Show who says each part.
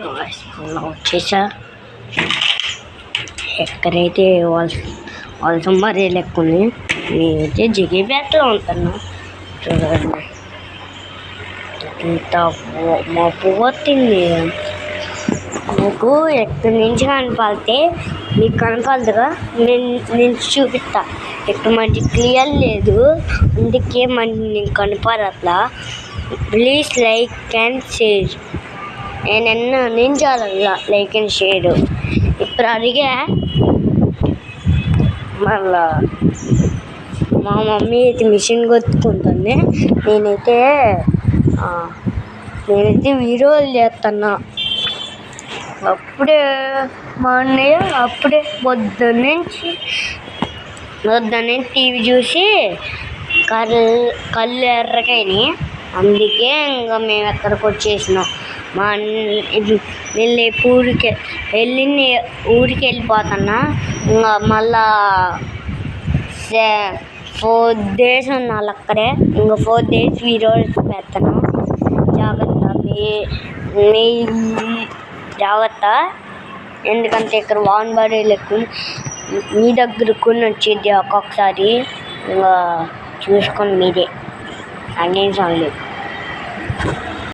Speaker 1: అలా వచ్చేసా. ఎక్కడైతే వాళ్ళ మరీ లెక్కుంది. నేనైతే జిగిపేటలో ఉంటాను. చూడండి ఇంత మబ్బు కొట్టింది. మీకు ఎక్కడి నుంచి కనపడితే మీకు కనపడదుగా, నేను చూపిస్తా. ఎక్కడ మంచి క్లియర్ లేదు, అందుకే నేను కనపడట్లా. Please like and share. నేను చాలా లైక్ అండ్ షేర్. ఇప్పుడు అడిగా మళ్ళా మా మమ్మీ అయితే మిషన్ కొట్టుకుంటుంది. నేనైతే వీడియోలు చేస్తున్నా. అప్పుడే మా అన్నయ్య పొద్దున్నే టీవీ చూసి కళ్ళు ఎర్రకాయని, అందుకే ఇంకా మేము ఎక్కడికి వచ్చేసినాం. నేను ఊరికి వెళ్ళిపోతున్నా. ఇంకా మళ్ళా 4 days ఉన్నాను అక్కడే. ఇంకా 4 days వీడియోస్ పెడతాను. జాగ్రత్త, ఎందుకంటే ఇక్కడ వాన్ బడీలు ఎక్కువ. మీ దగ్గర కొన్ని వచ్చేది ఒక్కొక్కసారి. ఇంకా చూసుకొని మీరే. అన్నీ